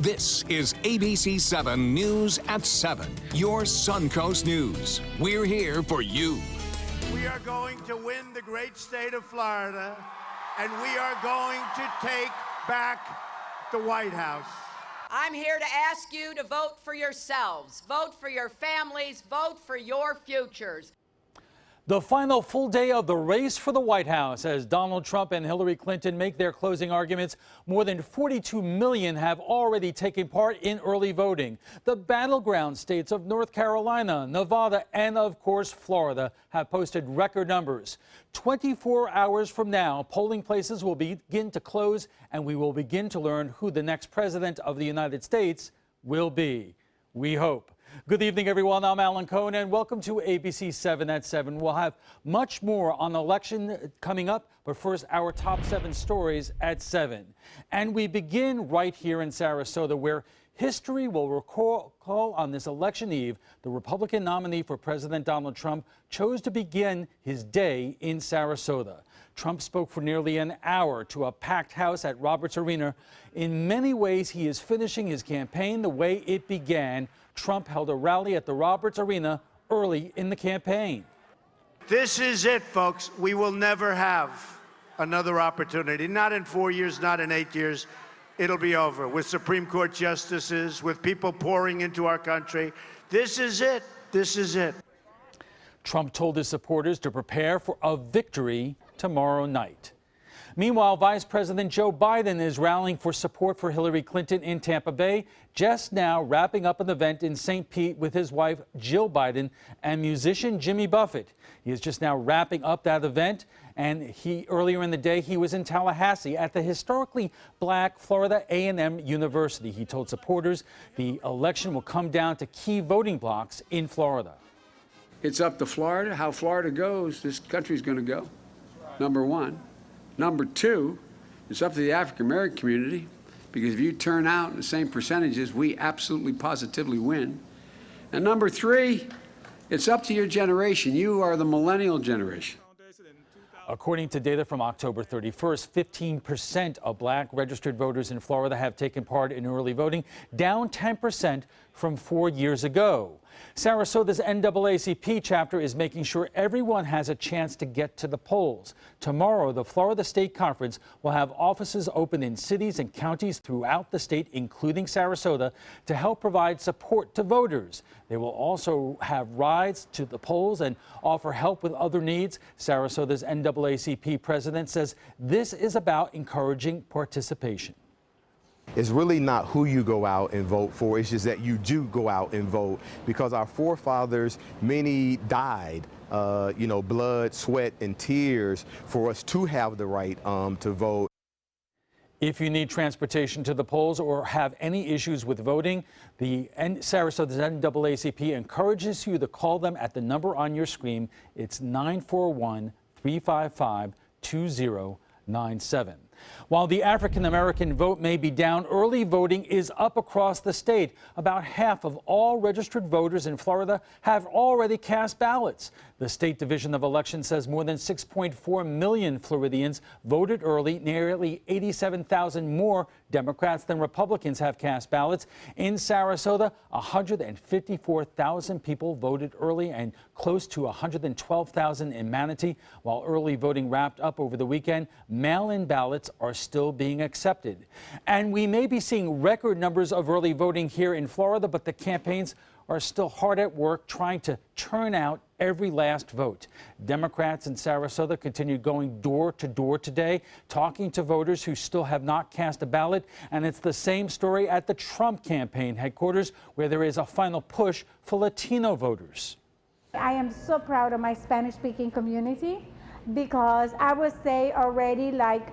This is ABC7 News at 7, your Suncoast News. We're here for you. We are going to win the great state of Florida, and we are going to take back the White House. I'm here to ask you to vote for yourselves, vote for your families, vote for your futures. The final full day of the race for the White House as Donald Trump and Hillary Clinton make their closing arguments. More than 42 million have already taken part in early voting. The battleground states of North Carolina, Nevada, and of course Florida have posted record numbers. 24 hours from now, polling places will begin to close, and we will begin to learn who the next president of the United States will be. We hope. Good evening, everyone. I'm Alan Cohen, and welcome to ABC 7 at 7. We'll have much more on the election coming up, but first, our top 7 stories at 7. And we begin right here in Sarasota, where history will recall on this election eve. The Republican nominee for President Donald Trump chose to begin his day in Sarasota. Trump spoke for nearly an hour to a packed house at Roberts Arena. In many ways, he is finishing his campaign the way it began. Trump held a rally at the Roberts Arena early in the campaign. This is it, folks. We will never have another opportunity. Not in 4 years, not in 8 years. It'll be over with Supreme Court justices, with people pouring into our country. This is it. This is it. Trump told his supporters to prepare for a victory tomorrow night. Meanwhile, Vice President Joe Biden is rallying for support for Hillary Clinton in Tampa Bay, just now wrapping up an event in St. Pete with his wife, Jill Biden, and musician Jimmy Buffett. He is just now wrapping up that event, and earlier in the day, he was in Tallahassee at the historically black Florida A&M University. He told supporters the election will come down to key voting blocks in Florida. It's up to Florida. How Florida goes, this country's going to go, number one. Number two, it's up to the African-American community, because if you turn out in the same percentages, we absolutely positively win. And number three, it's up to your generation. You are the millennial generation. According to data from October 31st, 15% of black registered voters in Florida have taken part in early voting, down 10% from 4 years ago. Sarasota's NAACP chapter is making sure everyone has a chance to get to the polls. Tomorrow, the Florida State Conference will have offices open in cities and counties throughout the state, including Sarasota, to help provide support to voters. They will also have rides to the polls and offer help with other needs. Sarasota's NAACP president says this is about encouraging participation. It's really not who you go out and vote for. It's just that you do go out and vote, because our forefathers, many died, blood, sweat, and tears for us to have the right to vote. If you need transportation to the polls or have any issues with voting, the Sarasota's NAACP encourages you to call them at the number on your screen. It's 941-355-2097. While the African-American vote may be down, early voting is up across the state. About half of all registered voters in Florida have already cast ballots. The State Division of Elections says more than 6.4 million Floridians voted early. Nearly 87,000 more Democrats than Republicans have cast ballots. In Sarasota, 154,000 people voted early, and close to 112,000 in Manatee. While early voting wrapped up over the weekend, mail-in ballots are still being accepted. And we may be seeing record numbers of early voting here in Florida, but the campaigns are still hard at work trying to turn out every last vote. Democrats in Sarasota continue going door to door today, talking to voters who still have not cast a ballot. And it's the same story at the Trump campaign headquarters, where there is a final push for Latino voters. I am so proud of my Spanish-speaking community, because I would say already, like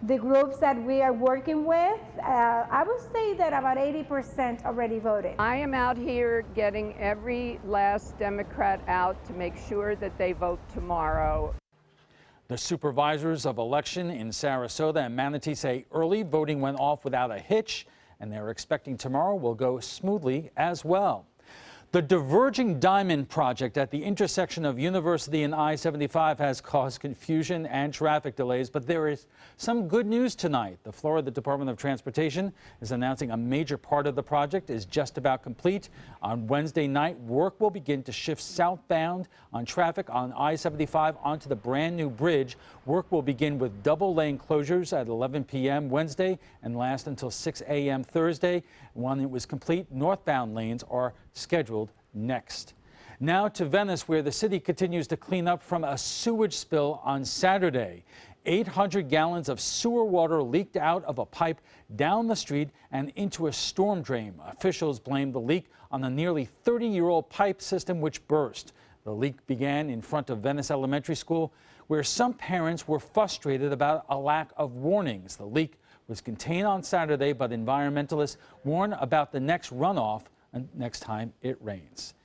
the groups that we are working with, I would say that about 80% already voted. I am out here getting every last Democrat out to make sure that they vote tomorrow. The supervisors of election in Sarasota and Manatee say early voting went off without a hitch, and they're expecting tomorrow will go smoothly as well. The diverging diamond project at the intersection of University and I-75 has caused confusion and traffic delays, but there is some good news tonight. The Florida Department of Transportation is announcing a major part of the project is just about complete. On Wednesday night, work will begin to shift southbound on traffic on I-75 onto the brand new bridge. Work will begin with double lane closures at 11 p.m. Wednesday and last until 6 a.m. Thursday. When it was complete, northbound lanes are scheduled next. Now to Venice, where the city continues to clean up from a sewage spill on Saturday. 800 gallons of sewer water leaked out of a pipe down the street and into a storm drain. Officials blame the leak on the nearly 30-year-old pipe system which burst. The leak began in front of Venice Elementary School, where some parents were frustrated about a lack of warnings. The leak was contained on Saturday, but environmentalists warn about the next runoff next time it rains.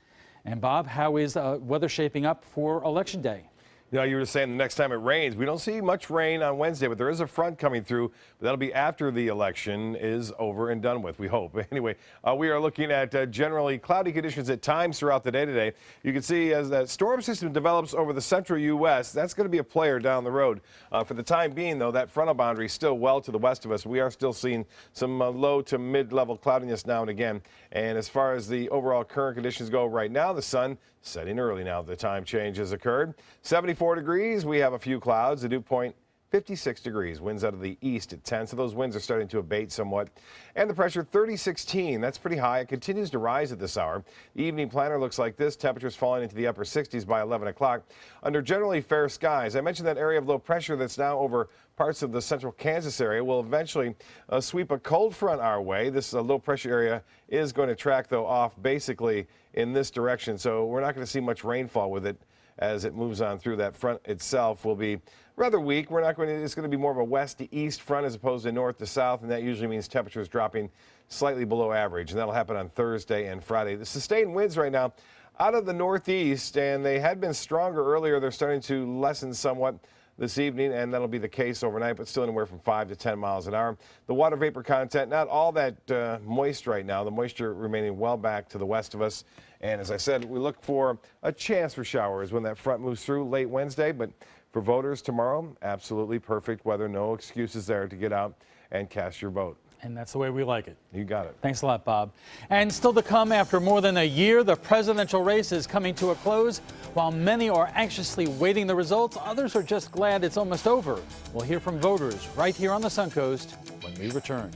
And Bob, how is weather shaping up for Election Day? You know, you were saying the next time it rains. We don't see much rain on Wednesday, but there is a front coming through. But that'll be after the election is over and done with, we hope. Anyway, we are looking at generally cloudy conditions at times throughout the day today. You can see as that storm system develops over the central U.S., that's going to be a player down the road. For the time being, though, that frontal boundary is still well to the west of us. We are still seeing some low to mid-level cloudiness now and again. And as far as the overall current conditions go right now, the sun setting early now. The time change has occurred. 74 degrees. We have a few clouds. The dew point 56 degrees. Winds out of the east at 10. So those winds are starting to abate somewhat. And the pressure 3016. That's pretty high. It continues to rise at this hour. The evening planner looks like this. Temperatures falling into the upper 60s by 11 o'clock. Under generally fair skies. I mentioned that area of low pressure that's now over parts of the central Kansas area will eventually sweep a cold front our way. This low pressure area is going to track, though, off basically in this direction. So we're not going to see much rainfall with it as it moves on through. That front itself will be rather weak. It's going to be more of a west to east front as opposed to north to south, and that usually means temperatures dropping slightly below average, and that'll happen on Thursday and Friday. The sustained winds right now out of the northeast, and they had been stronger earlier. They're starting to lessen somewhat this evening, and that'll be the case overnight, but still anywhere from 5 to 10 miles an hour. The water vapor content, not all that moist right now. The moisture remaining well back to the west of us. And as I said, we look for a chance for showers when that front moves through late Wednesday. But for voters tomorrow, absolutely perfect weather. No excuses there to get out and cast your vote. And that's the way we like it. You got it. Thanks a lot, Bob. And still to come, after more than a year, the presidential race is coming to a close. While many are anxiously waiting the results, others are just glad it's almost over. We'll hear from voters right here on the Suncoast when we return.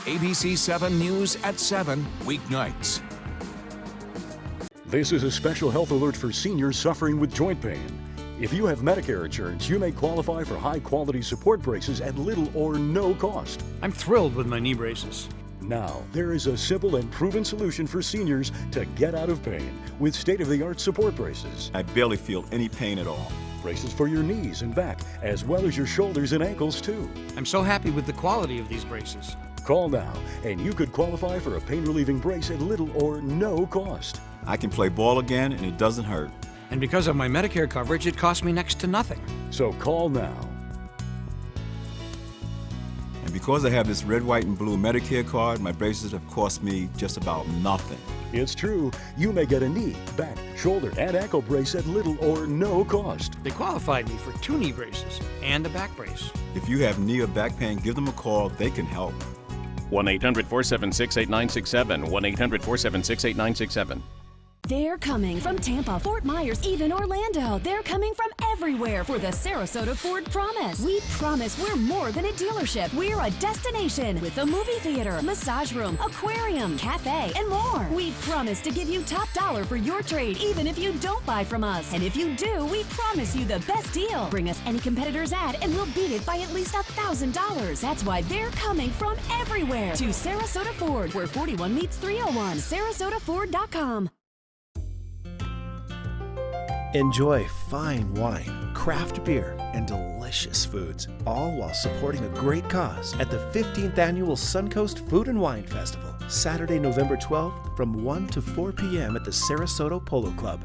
ABC7 News at 7, weeknights. This is a special health alert for seniors suffering with joint pain. If you have Medicare insurance, you may qualify for high-quality support braces at little or no cost. I'm thrilled with my knee braces. Now, there is a simple and proven solution for seniors to get out of pain with state-of-the-art support braces. I barely feel any pain at all. Braces for your knees and back, as well as your shoulders and ankles, too. I'm so happy with the quality of these braces. Call now, and you could qualify for a pain-relieving brace at little or no cost. I can play ball again, and it doesn't hurt. And because of my Medicare coverage, it costs me next to nothing. So call now. And because I have this red, white, and blue Medicare card, my braces have cost me just about nothing. It's true. You may get a knee, back, shoulder, and ankle brace at little or no cost. They qualified me for 2 knee braces and a back brace. If you have knee or back pain, give them a call. They can help. 1-800-476-8967. 1-800-476-8967. They're coming from Tampa, Fort Myers, even Orlando. They're coming from everywhere for the Sarasota Ford Promise. We promise we're more than a dealership. We're a destination with a movie theater, massage room, aquarium, cafe, and more. We promise to give you top dollar for your trade, even if you don't buy from us. And if you do, we promise you the best deal. Bring us any competitor's ad, and we'll beat it by at least $1,000. That's why they're coming from everywhere to Sarasota Ford, where 41 meets 301. SarasotaFord.com. Enjoy fine wine, craft beer, and delicious foods, all while supporting a great cause at the 15th Annual Suncoast Food and Wine Festival, Saturday, November 12th from 1 to 4 p.m. at the Sarasota Polo Club.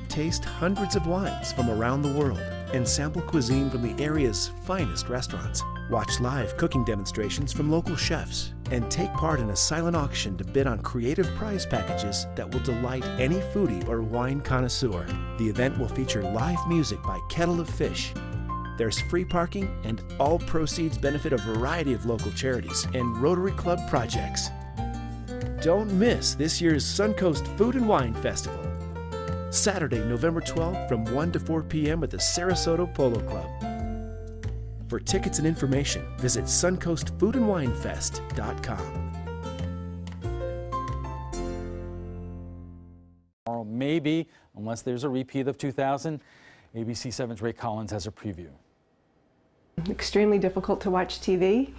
taste hundreds of wines from around the world and sample cuisine from the area's finest restaurants. Watch live cooking demonstrations from local chefs and take part in a silent auction to bid on creative prize packages that will delight any foodie or wine connoisseur. The event will feature live music by Kettle of Fish. There's free parking, and all proceeds benefit a variety of local charities and Rotary Club projects. Don't miss this year's Suncoast Food and Wine Festival. Saturday, November 12th from 1 to 4 p.m. at the Sarasota Polo Club. For tickets and information, visit suncoastfoodandwinefest.com. Tomorrow, maybe, unless there's a repeat of 2000, ABC7's Ray Collins has a preview. Extremely difficult to watch TV.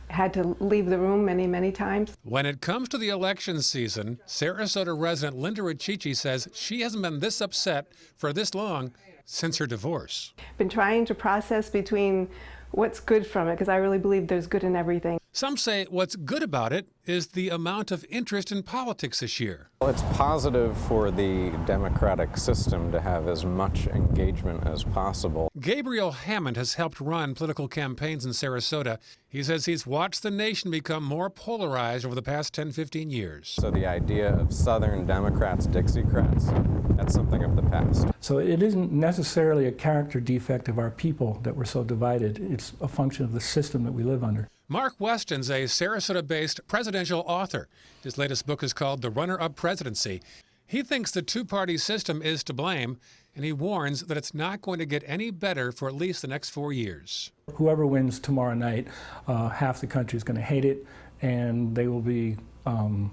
Had to leave the room many, many times. When it comes to the election season, Sarasota resident Linda Riccici says she hasn't been this upset for this long since her divorce. Been trying to process between what's good from it, because I really believe there's good in everything. Some say what's good about it is the amount of interest in politics this year. Well, it's positive for the democratic system to have as much engagement as possible. Gabriel Hammond has helped run political campaigns in Sarasota. He says he's watched the nation become more polarized over the past 10-15 years. So the idea of Southern Democrats, Dixiecrats, that's something of the past. So it isn't necessarily a character defect of our people that we're so divided. It's a function of the system that we live under. Mark Weston's a Sarasota-based presidential author. His latest book is called The Runner-Up Presidency. He thinks the two-party system is to blame, and he warns that it's not going to get any better for at least the next 4 years. Whoever wins tomorrow night, half the country is going to hate it, and they will be on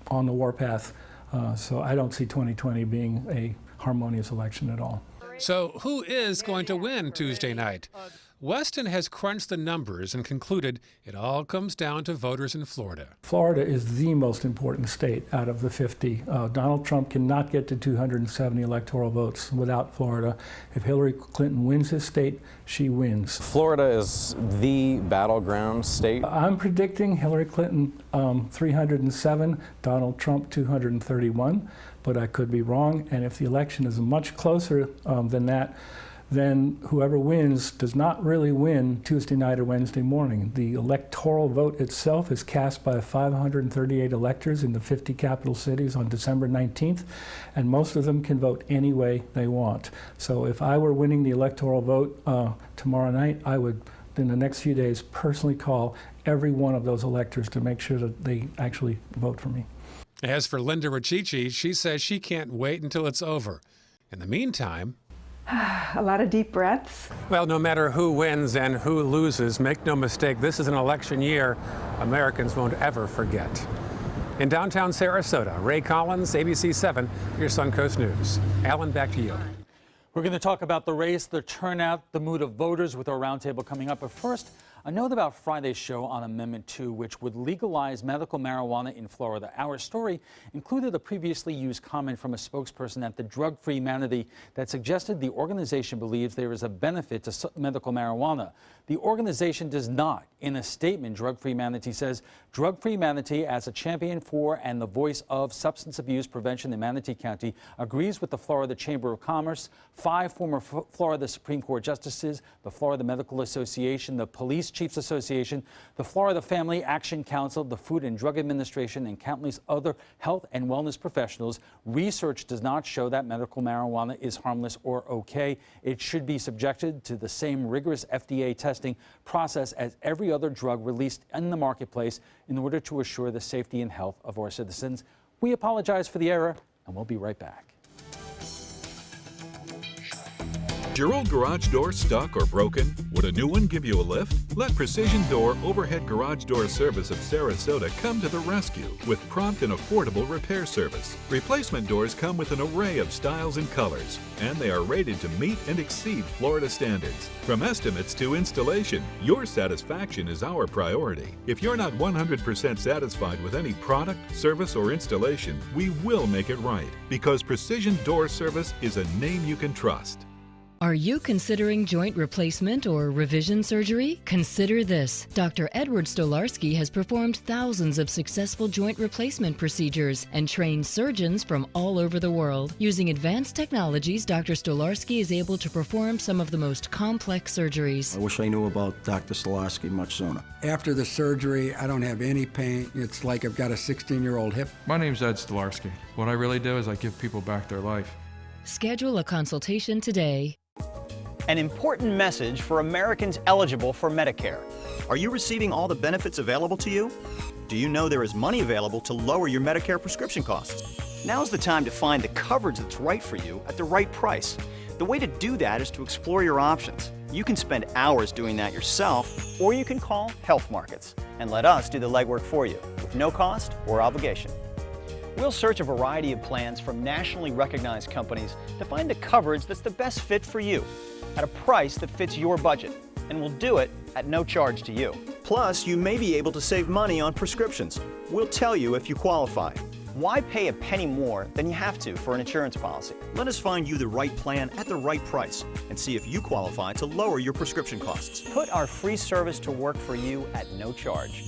the warpath. So I don't see 2020 being a harmonious election at all. So who is going to win Tuesday night? Weston has crunched the numbers and concluded it all comes down to voters in Florida. Florida is the most important state out of the 50. Donald Trump cannot get to 270 electoral votes without Florida. If Hillary Clinton wins his state, she wins. Florida is the battleground state. I'm predicting Hillary Clinton 307, Donald Trump 231, but I could be wrong. And if the election is much closer than that, then whoever wins does not really win Tuesday night or Wednesday morning. The electoral vote itself is cast by 538 electors in the 50 capital cities on December 19th, and most of them can vote any way they want. So if I were winning the electoral vote tomorrow night, I would, in the next few days, personally call every one of those electors to make sure that they actually vote for me. As for Linda Riccici, she says she can't wait until it's over. In the meantime, a lot of deep breaths. Well, no matter who wins and who loses, make no mistake, this is an election year Americans won't ever forget. In downtown Sarasota, Ray Collins, ABC7, your Suncoast News. Alan, back to you. We're going to talk about the race, the turnout, the mood of voters with our roundtable coming up. But first, a note about Friday's show on Amendment 2, which would legalize medical marijuana in Florida. Our story included a previously used comment from a spokesperson at the Drug-Free Manatee that suggested the organization believes there is a benefit to medical marijuana. The organization does not. In a statement, Drug-Free Manatee says, Drug-Free Manatee, as a champion for and the voice of substance abuse prevention in Manatee County, agrees with the Florida Chamber of Commerce, 5 former Florida Supreme Court justices, the Florida Medical Association, the Police Chiefs Association, the Florida Family Action Council, the Food and Drug Administration, and countless other health and wellness professionals. Research does not show that medical marijuana is harmless or okay. It should be subjected to the same rigorous FDA testing process as every other drug released in the marketplace in order to assure the safety and health of our citizens. We apologize for the error, and we'll be right back. Is your old garage door stuck or broken? Would a new one give you a lift? Let Precision Door Overhead Garage Door Service of Sarasota come to the rescue with prompt and affordable repair service. Replacement doors come with an array of styles and colors, and they are rated to meet and exceed Florida standards. From estimates to installation, your satisfaction is our priority. If you're not 100% satisfied with any product, service, or installation, we will make it right, because Precision Door Service is a name you can trust. Are you considering joint replacement or revision surgery? Consider this. Dr. Edward Stolarski has performed thousands of successful joint replacement procedures and trained surgeons from all over the world. Using advanced technologies, Dr. Stolarski is able to perform some of the most complex surgeries. I wish I knew about Dr. Stolarski much sooner. After the surgery, I don't have any pain. It's like I've got a 16-year-old hip. My name's Ed Stolarski. What I really do is I give people back their life. Schedule a consultation today. An important message for Americans eligible for Medicare. Are you receiving all the benefits available to you? Do you know there is money available to lower your Medicare prescription costs? Now's the time to find the coverage that's right for you at the right price. The way to do that is to explore your options. You can spend hours doing that yourself, or you can call Health Markets and let us do the legwork for you with no cost or obligation. We'll search a variety of plans from nationally recognized companies to find the coverage that's the best fit for you at a price that fits your budget, and we'll do it at no charge to you. Plus, you may be able to save money on prescriptions. We'll tell you if you qualify. Why pay a penny more than you have to for an insurance policy? Let us find you the right plan at the right price and see if you qualify to lower your prescription costs. Put our free service to work for you at no charge.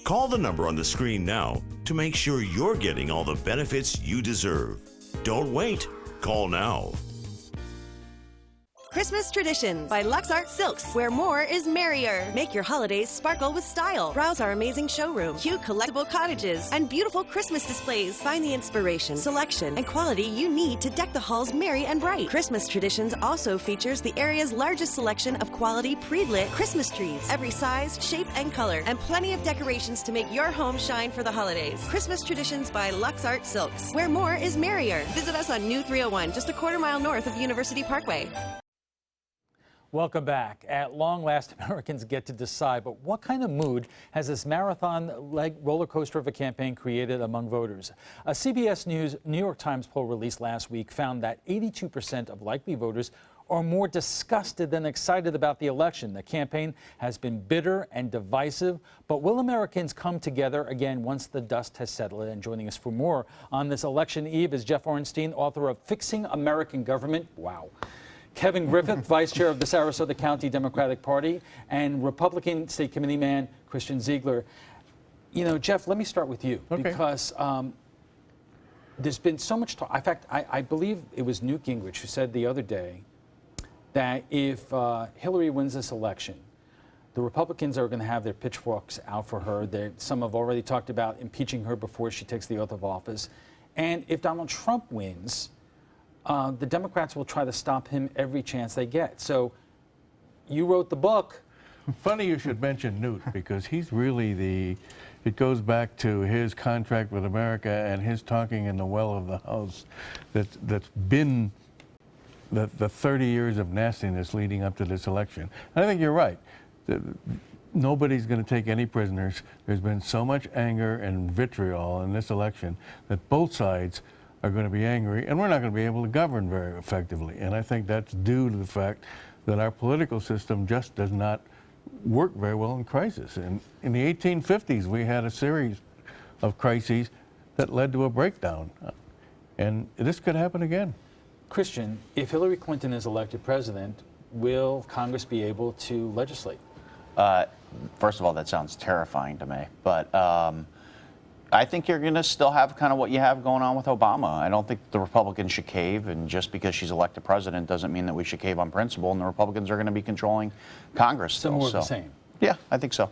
Call the number on the screen now to make sure you're getting all the benefits you deserve. Don't wait. Call now. Christmas Traditions by Lux Art Silks, where more is merrier. Make your holidays sparkle with style. Browse our amazing showroom, cute collectible cottages, and beautiful Christmas displays. Find the inspiration, selection, and quality you need to deck the halls merry and bright. Christmas Traditions also features the area's largest selection of quality pre-lit Christmas trees, every size, shape, and color, and plenty of decorations to make your home shine for the holidays. Christmas Traditions by Lux Art Silks, where more is merrier. Visit us on New 301, just a quarter-mile north of University Parkway. Welcome back. At long last, Americans get to decide, but what kind of mood has this marathon roller coaster of a campaign created among voters? A CBS News New York Times poll released last week found that 82% of likely voters are more disgusted than excited about the election. The campaign has been bitter and divisive, but will Americans come together again once the dust has settled? And joining us for more on this election eve is Jeff Ornstein, author of Fixing American Government. Wow. Kevin Griffith, Vice Chair of the Sarasota County Democratic Party, and Republican State Committee man Christian Ziegler. You know, Jeff, let me start with you, because there's been so much talk. In fact, I believe it was Newt Gingrich who said the other day that if Hillary wins this election, the Republicans are going to have their pitchforks out for her. Some have already talked about impeaching her before she takes the oath of office. And if Donald Trump wins, the Democrats will try to stop him every chance they get. So you wrote the book. Funny you should mention Newt, because he's really it goes back to his contract with America and his talking in the well of the House that's been the 30 years of nastiness leading up to this election. And I think you're right. Nobody's going to take any prisoners. There's been so much anger and vitriol in this election that both sides are going to be angry, and we're not going to be able to govern very effectively. And I think that's due to the fact that our political system just does not work very well in crisis. And in the 1850s, we had a series of crises that led to a breakdown. And this could happen again. Christian, if Hillary Clinton is elected president, will Congress be able to legislate? First of all, that sounds terrifying to me. But I think you're going to still have kind of what you have going on with Obama. I don't think the Republicans should cave, and just because she's elected president doesn't mean that we should cave on principle, and the Republicans are going to be controlling Congress still. So more of the same? Yeah, I think so.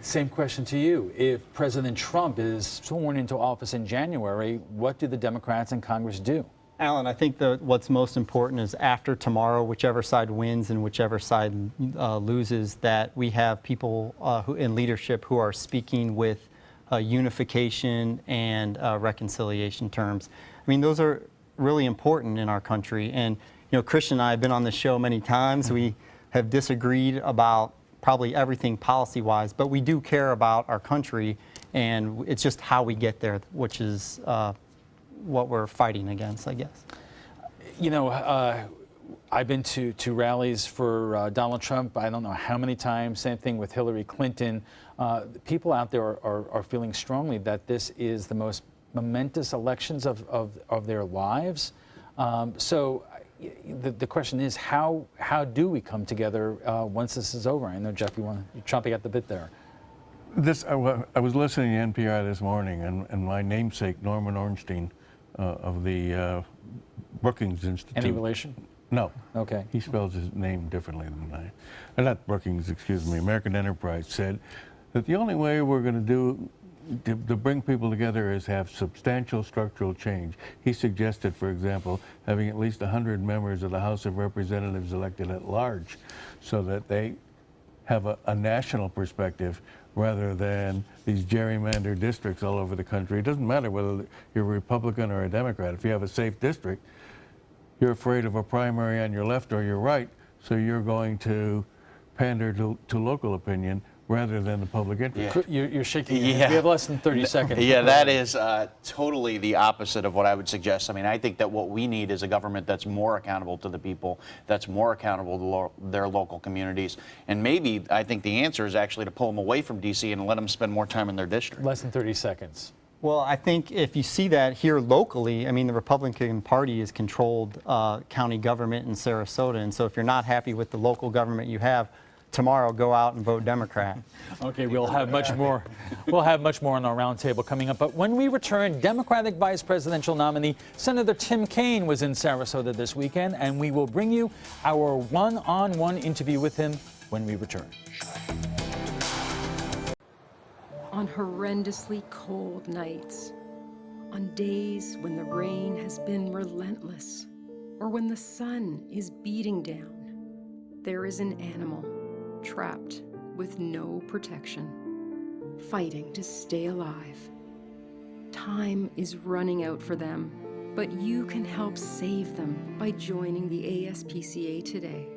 Same question to you. If President Trump is sworn into office in January, what do the Democrats in Congress do? Alan, I think what's most important is after tomorrow, whichever side wins and whichever side loses, that we have people who in leadership who are speaking with unification and reconciliation terms. I mean, those are really important in our country. And, you know, Christian and I have been on this show many times. We have disagreed about probably everything policy-wise, but we do care about our country, and it's just how we get there, which is what we're fighting against, I guess. You know, I've been to rallies for Donald Trump, I don't know how many times, same thing with Hillary Clinton. People out there are feeling strongly that this is the most momentous elections of their lives. So the question is, how do we come together once this is over? I know, Jeff, you're chomping at the bit there. I was listening to NPR this morning, and my namesake, Norman Ornstein, of the Brookings Institute. Any relation? No. Okay. He spells his name differently than I. Not Brookings, excuse me. American Enterprise said that the only way we're going to bring people together is have substantial structural change. He suggested, for example, having at least 100 members of the House of Representatives elected at large, so that they have a national perspective rather than these gerrymandered districts all over the country. It doesn't matter whether you're a Republican or a Democrat. If you have a safe district, you're afraid of a primary on your left or your right, so you're going to pander to local opinion rather than the public interest. Yeah. You're shaking your head. We have less than 30 seconds. Yeah, that is totally the opposite of what I would suggest. I mean, I think that what we need is a government that's more accountable to the people, that's more accountable to their local communities. And maybe I think the answer is actually to pull them away from D.C. and let them spend more time in their district. Less than 30 seconds. Well, I think if you see that here locally, I mean, the Republican Party has controlled county government in Sarasota, and so if you're not happy with the local government you have, tomorrow go out and vote Democrat. Okay, we'll have much more. We'll have much more on our roundtable coming up. But when we return, Democratic Vice Presidential nominee Senator Tim Kaine was in Sarasota this weekend, and we will bring you our one-on-one interview with him when we return. On horrendously cold nights, on days when the rain has been relentless, or when the sun is beating down, there is an animal trapped with no protection, fighting to stay alive. Time is running out for them, but you can help save them by joining the ASPCA today.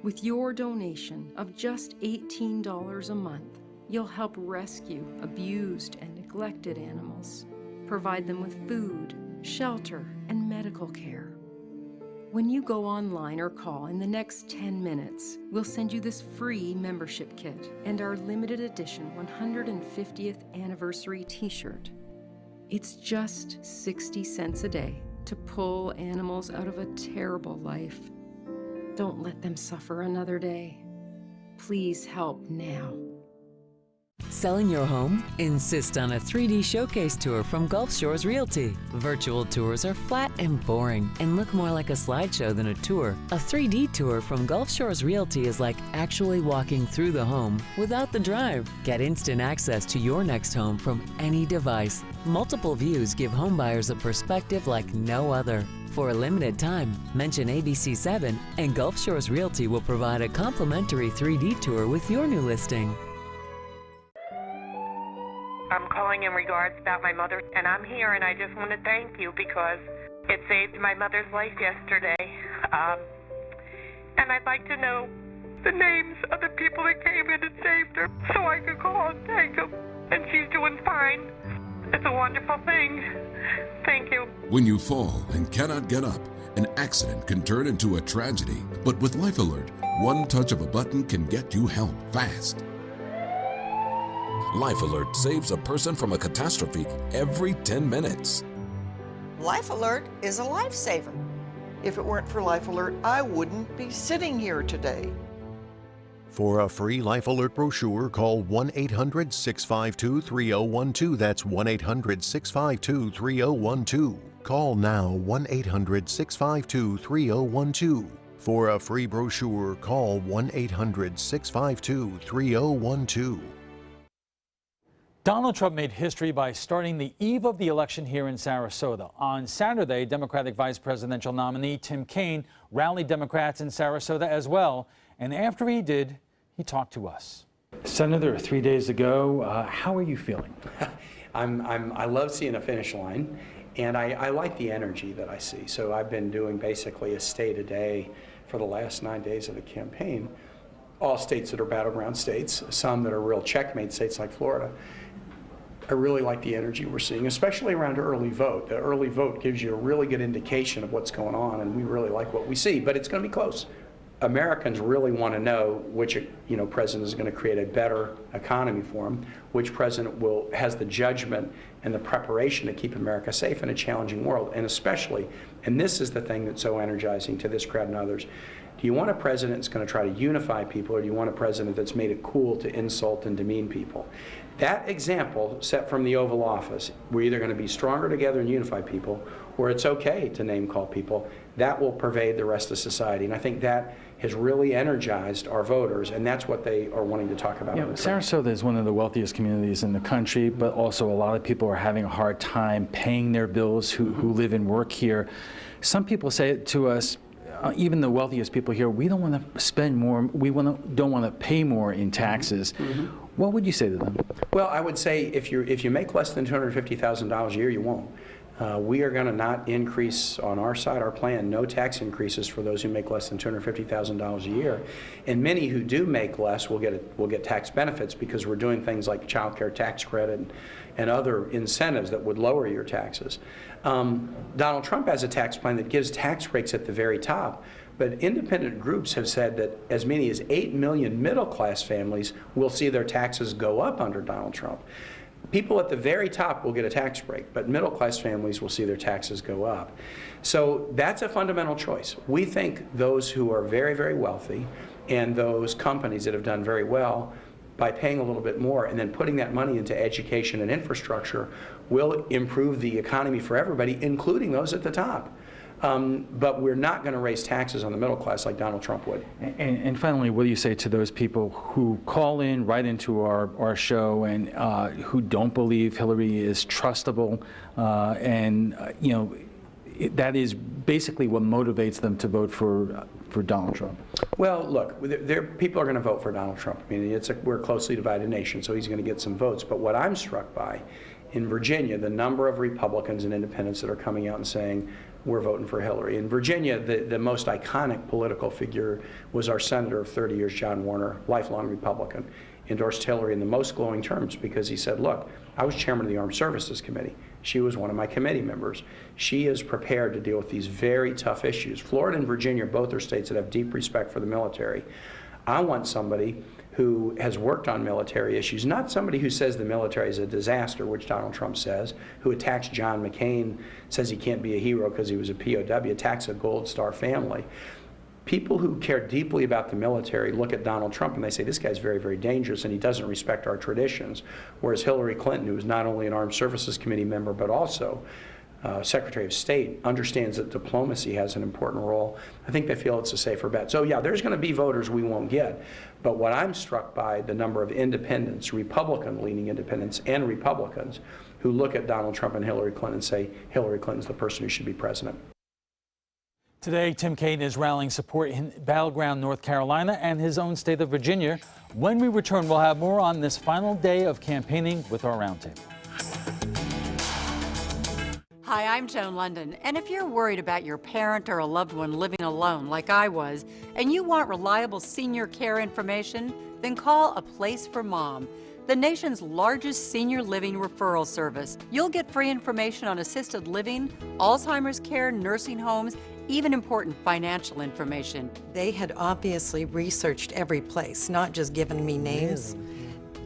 With your donation of just $18 a month, you'll help rescue abused and neglected animals, provide them with food, shelter, and medical care. When you go online or call in the next 10 minutes, we'll send you this free membership kit and our limited edition 150th anniversary t-shirt. It's just 60 cents a day to pull animals out of a terrible life. Don't let them suffer another day. Please help now. Selling your home? Insist on a 3D showcase tour from Gulf Shores Realty. Virtual tours are flat and boring and look more like a slideshow than a tour. A 3D tour from Gulf Shores Realty is like actually walking through the home without the drive. Get instant access to your next home from any device. Multiple views give homebuyers a perspective like no other. For a limited time, mention ABC7 and Gulf Shores Realty will provide a complimentary 3D tour with your new listing. I'm calling in regards about my mother, and I'm here, and I just want to thank you because it saved my mother's life yesterday. And I'd like to know the names of the people that came in and saved her so I could call and thank them. And she's doing fine. It's a wonderful thing. Thank you. When you fall and cannot get up, an accident can turn into a tragedy. But with Life Alert, one touch of a button can get you help fast. Life Alert saves a person from a catastrophe every 10 minutes. Life Alert is a lifesaver. If it weren't for Life Alert, I wouldn't be sitting here today. For a free Life Alert brochure, call 1-800-652-3012. That's 1-800-652-3012. Call now 1-800-652-3012. For a free brochure, call 1-800-652-3012. Donald Trump made history by starting the eve of the election here in Sarasota. On Saturday, Democratic Vice Presidential nominee Tim Kaine rallied Democrats in Sarasota as well. And after he did, he talked to us. Senator, 3 days ago, how are you feeling? I love seeing a finish line, and I like the energy that I see. So I've been doing basically a state a day for the last 9 days of the campaign. All states that are battleground states, some that are real checkmate states like Florida. I really like the energy we're seeing, especially around early vote. The early vote gives you a really good indication of what's going on, and we really like what we see, but it's going to be close. Americans really want to know which president is going to create a better economy for them, which president has the judgment and the preparation to keep America safe in a challenging world, and especially, and this is the thing that's so energizing to this crowd and others, do you want a president that's going to try to unify people, or do you want a president that's made it cool to insult and demean people? That example set from the Oval Office, we're either going to be stronger together and unify people, or it's okay to name call people. That will pervade the rest of society, and I think that has really energized our voters, and that's what they are wanting to talk about. Sarasota is one of the wealthiest communities in the country, but also a lot of people are having a hard time paying their bills who live and work here. Some people say to us, even the wealthiest people here, we don't want to spend more, don't want to pay more in taxes. What would you say to them? Well, I would say if you make less than $250,000 a year, you won't. We are going to not increase on our side, our plan, no tax increases for those who make less than $250,000 a year. And many who do make less will get tax benefits because we're doing things like child care tax credit and other incentives that would lower your taxes. Donald Trump has a tax plan that gives tax breaks at the very top. But independent groups have said that as many as 8 million middle-class families will see their taxes go up under Donald Trump. People at the very top will get a tax break, but middle-class families will see their taxes go up. So that's a fundamental choice. We think those who are very, very wealthy and those companies that have done very well by paying a little bit more and then putting that money into education and infrastructure will improve the economy for everybody, including those at the top. But we're not going to raise taxes on the middle class like Donald Trump would. And finally, what do you say to those people who call in right into our show and who don't believe Hillary is trustable, that is basically what motivates them to vote for Donald Trump? Well, look, people are going to vote for Donald Trump. I mean, we're a closely divided nation, so he's going to get some votes. But what I'm struck by, in Virginia, the number of Republicans and independents that are coming out and saying, we're voting for Hillary. In Virginia, the most iconic political figure was our senator of 30 years, John Warner, lifelong Republican, endorsed Hillary in the most glowing terms because he said, look, I was chairman of the Armed Services Committee. She was one of my committee members. She is prepared to deal with these very tough issues. Florida and Virginia both are states that have deep respect for the military. I want somebody who has worked on military issues, not somebody who says the military is a disaster, which Donald Trump says, who attacks John McCain, says he can't be a hero because he was a POW, attacks a Gold Star family. People who care deeply about the military look at Donald Trump and they say, this guy's very, very dangerous and he doesn't respect our traditions. Whereas Hillary Clinton, who is not only an Armed Services Committee member, but also Secretary of State, understands that diplomacy has an important role. I think they feel it's a safer bet. So yeah, there's going to be voters we won't get. But what I'm struck by, the number of independents, Republican-leaning independents and Republicans, who look at Donald Trump and Hillary Clinton and say, Hillary Clinton's the person who should be president. Today, Tim Kaine is rallying support in battleground North Carolina and his own state of Virginia. When we return, we'll have more on this final day of campaigning with our roundtable. Hi, I'm Joan London, and if you're worried about your parent or a loved one living alone like I was, and you want reliable senior care information, then call A Place for Mom, the nation's largest senior living referral service. You'll get free information on assisted living, Alzheimer's care, nursing homes, even important financial information. They had obviously researched every place, not just given me names.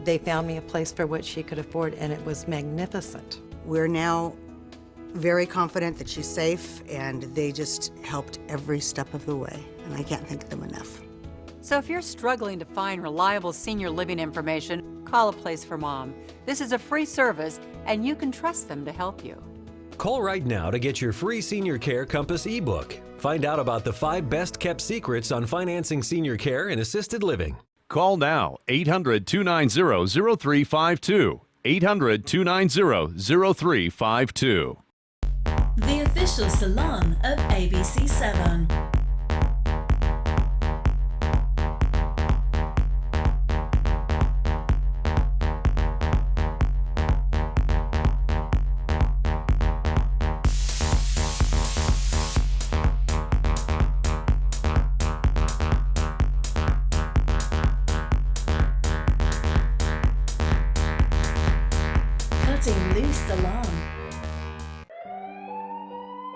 They found me a place for what she could afford, and it was magnificent. We're now very confident that she's safe, and they just helped every step of the way, and I can't thank them enough. So if you're struggling to find reliable senior living information, call A Place for Mom. This is a free service, and you can trust them to help you. Call right now to get your free Senior Care Compass ebook. Find out about the 5 best-kept secrets on financing senior care and assisted living. Call now, 800-290-0352. 800-290-0352. The official salon of ABC7.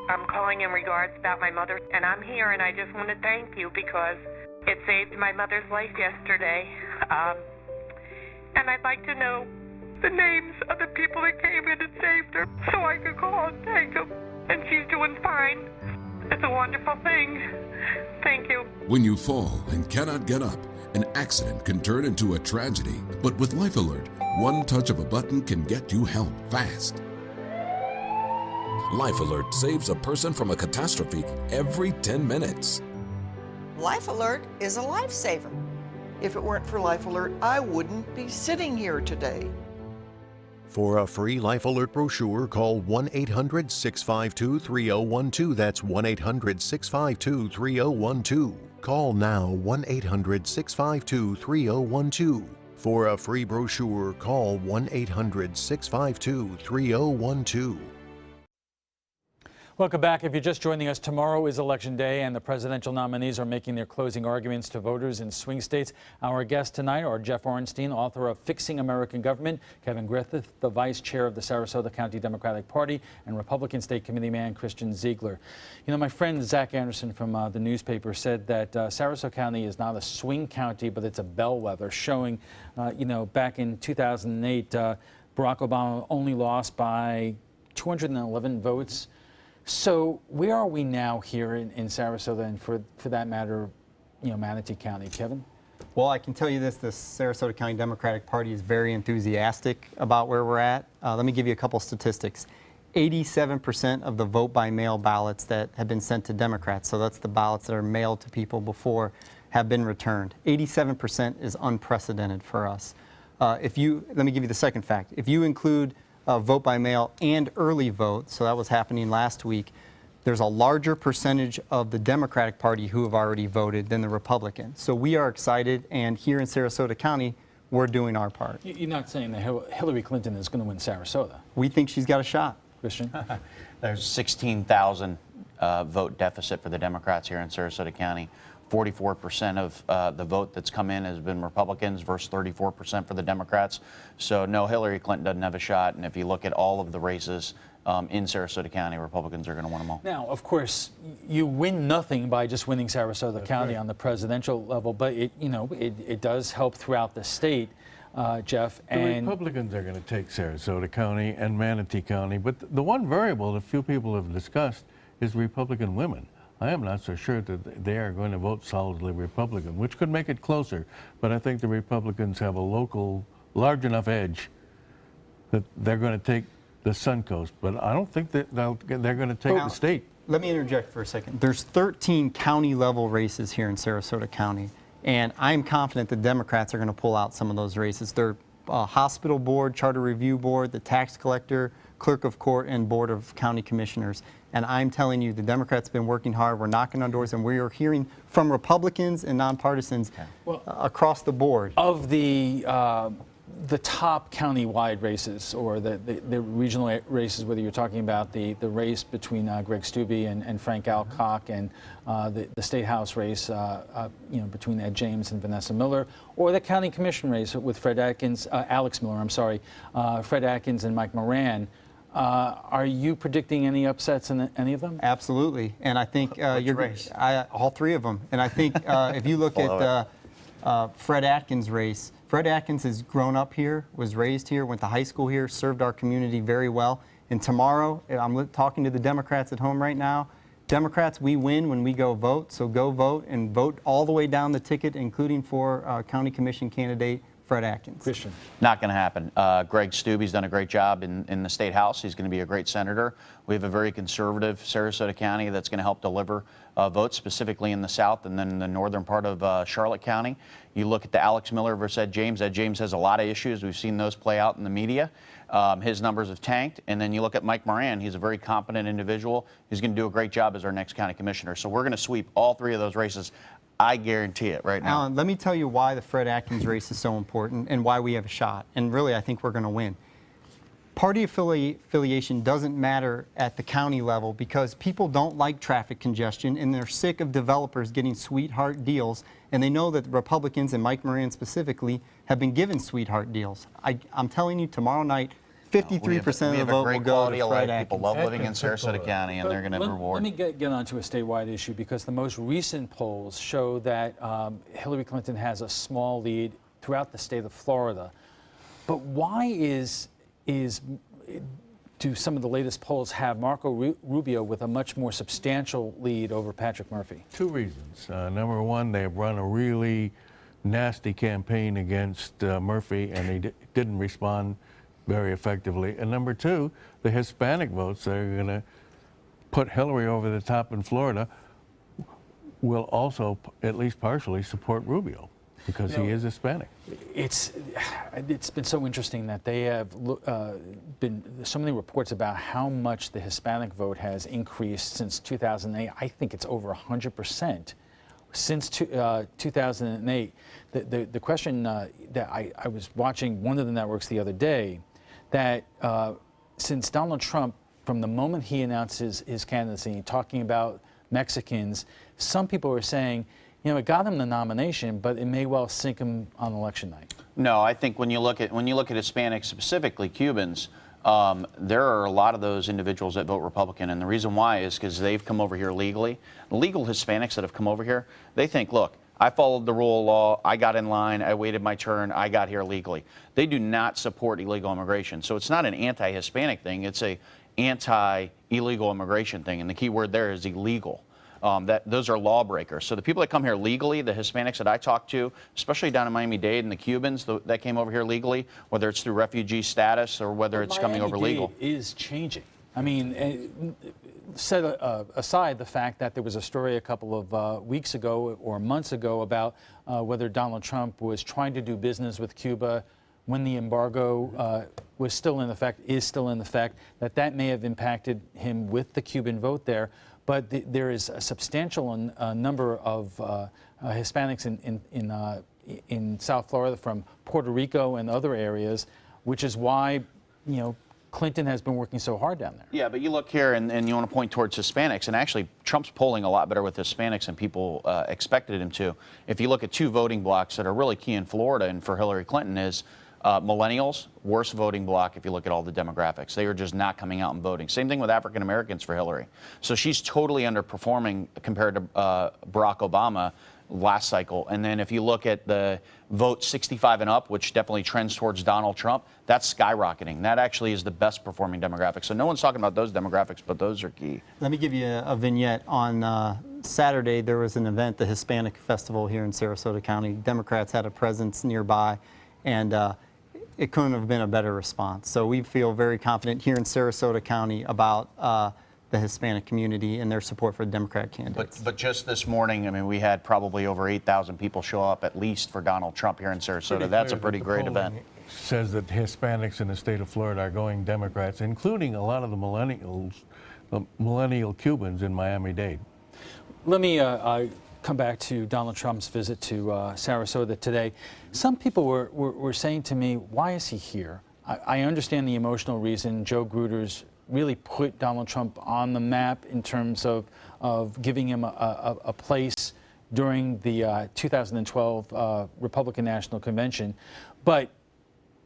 I'm calling calling in regards about my mother, and I'm here, and I just want to thank you because it saved my mother's life yesterday. And I'd like to know the names of the people that came in and saved her so I could call and thank them. And she's doing fine. It's a wonderful thing. Thank you. When you fall and cannot get up, an accident can turn into a tragedy. But with Life Alert, one touch of a button can get you help fast. Life Alert saves a person from a catastrophe every 10 minutes. Life Alert is a lifesaver. If it weren't for Life Alert, I wouldn't be sitting here today. For a free Life Alert brochure, call 1-800-652-3012. That's 1-800-652-3012. Call now 1-800-652-3012. For a free brochure, call 1-800-652-3012. Welcome back. If you're just joining us, tomorrow is Election Day, and the presidential nominees are making their closing arguments to voters in swing states. Our guests tonight are Jeff Orenstein, author of Fixing American Government, Kevin Griffith, the vice chair of the Sarasota County Democratic Party, and Republican State Committee man Christian Ziegler. You know, my friend Zach Anderson from the newspaper said that Sarasota County is not a swing county, but it's a bellwether, showing, back in 2008, Barack Obama only lost by 211 votes. So where are we now here in Sarasota and for that matter, Manatee County? Kevin? Well, I can tell you this, the Sarasota County Democratic Party is very enthusiastic about where we're at. Let me give you a couple statistics. 87% of the vote by mail ballots that have been sent to Democrats, so that's the ballots that are mailed to people before, have been returned. 87% is unprecedented for us. Let me give you the second fact. If you include vote by mail and early vote, so that was happening last week, there's a larger percentage of the Democratic Party who have already voted than the Republicans. So we are excited, and here in Sarasota County, we're doing our part. You're not saying that Hillary Clinton is going to win Sarasota? We think she's got a shot. Christian? There's 16,000 vote deficit for the Democrats here in Sarasota County. 44% of the vote that's come in has been Republicans versus 34% for the Democrats. So no, Hillary Clinton doesn't have a shot. And if you look at all of the races in Sarasota County, Republicans are going to win them all. Now, of course, you win nothing by just winning Sarasota County on the presidential level, but it does help throughout the state, Jeff. The Republicans are going to take Sarasota County and Manatee County, but the one variable that few people have discussed is Republican women. I am not so sure that they are going to vote solidly Republican, which could make it closer. But I think the Republicans have a local, large enough edge that they're going to take the Suncoast. But I don't think that they're going to take the state. Let me interject for a second. There's 13 county-level races here in Sarasota County, and I'm confident the Democrats are going to pull out some of those races. They're hospital board, charter review board, the tax collector, clerk of court, and board of county commissioners. And I'm telling you, the Democrats have been working hard. We're knocking on doors, and we are hearing from Republicans and nonpartisans across the board. Of the top county-wide races or the regional races, whether you're talking about the race between Greg Stubbe and Frank Alcock, and the State House race between Ed James and Vanessa Miller, or the county commission race with Alex Miller, Fred Atkins and Mike Moran, are you predicting any upsets in any of them? Absolutely, and I think all three of them. And I think if you look at Fred Atkins' race, Fred Atkins has grown up here, was raised here, went to high school here, served our community very well. And tomorrow, I'm talking to the Democrats at home right now. Democrats, we win when we go vote, so go vote and vote all the way down the ticket, including for county commission candidate Fred Atkins. Christian. Not going to happen. Greg Stubbe's done a great job in the State House. He's going to be a great senator. We have a very conservative Sarasota County that's going to help deliver votes, specifically in the south and then the northern part of Charlotte County. You look at the Alex Miller versus Ed James. Ed James has a lot of issues. We've seen those play out in the media. His numbers have tanked. And then you look at Mike Moran. He's a very competent individual. He's going to do a great job as our next county commissioner. So we're going to sweep all three of those races. I guarantee it right now. Alan, let me tell you why the Fred Atkins race is so important and why we have a shot. And really, I think we're going to win. Party affiliation doesn't matter at the county level because people don't like traffic congestion and they're sick of developers getting sweetheart deals. And they know that the Republicans and Mike Moran specifically have been given sweetheart deals. I'm telling you, tomorrow night, 53% we of have the a vote great will go quality to of Fred life. People love living in Sarasota County, and But they're going to reward. Let me get on to a statewide issue, because the most recent polls show that Hillary Clinton has a small lead throughout the state of Florida. But why do some of the latest polls have Marco Rubio with a much more substantial lead over Patrick Murphy? Two reasons. Number one, they have run a really nasty campaign against Murphy, and he didn't respond very effectively. And number two, the Hispanic votes that are going to put Hillary over the top in Florida will also, at least partially, support Rubio, because he is Hispanic. It's been so interesting that they have been so many reports about how much the Hispanic vote has increased since 2008. I think it's over 100% since 2008. The question that I was watching one of the networks the other day, that since Donald Trump, from the moment he announces his candidacy, talking about Mexicans, some people are saying, you know, it got him the nomination, but it may well sink him on election night. No, I think when you look at Hispanics, specifically Cubans, there are a lot of those individuals that vote Republican, and the reason why is because they've come over here legally. Legal Hispanics that have come over here, they think, look, I followed the rule of law, I got in line, I waited my turn, I got here legally. They do not support illegal immigration. So it's not an anti-Hispanic thing, it's a anti-illegal immigration thing, and the key word there is illegal. Those are lawbreakers. So the people that come here legally, the Hispanics that I talk to, especially down in Miami-Dade, and the Cubans that came over here legally, whether it's through refugee status or whether it's coming over legal. Miami-Dade is changing. I mean, set aside the fact that there was a story a couple of weeks ago or months ago about whether Donald Trump was trying to do business with Cuba when the embargo was still in effect, is still in effect, that may have impacted him with the Cuban vote there. But there is a substantial number of Hispanics in South Florida, from Puerto Rico and other areas, which is why, you know, Clinton has been working so hard down there. Yeah, but you look here and you want to point towards Hispanics, and actually Trump's polling a lot better with Hispanics than people expected him to. If you look at two voting blocks that are really key in Florida and for Hillary Clinton is millennials, worst voting block if you look at all the demographics. They are just not coming out and voting. Same thing with African Americans for Hillary. So she's totally underperforming compared to Barack Obama last cycle. And then if you look at the vote 65 and up, which definitely trends towards Donald Trump, that's skyrocketing. That actually is the best performing demographic. So no one's talking about those demographics, but those are key. Let me give you a vignette. On Saturday, there was an event, the Hispanic Festival here in Sarasota County. Democrats had a presence nearby, and it couldn't have been a better response. So we feel very confident here in Sarasota County about the Hispanic community and their support for the Democrat candidates. But just this morning, I mean, we had probably over 8,000 people show up at least for Donald Trump here in Sarasota. That's a pretty great event. Says that Hispanics in the state of Florida are going Democrats, including a lot of the millennial Cubans in Miami-Dade. Let me come back to Donald Trump's visit to Sarasota today. Some people were saying to me, why is he here? I understand the emotional reason. Joe Gruder's really put Donald Trump on the map in terms of giving him a place during the 2012 Republican National Convention. But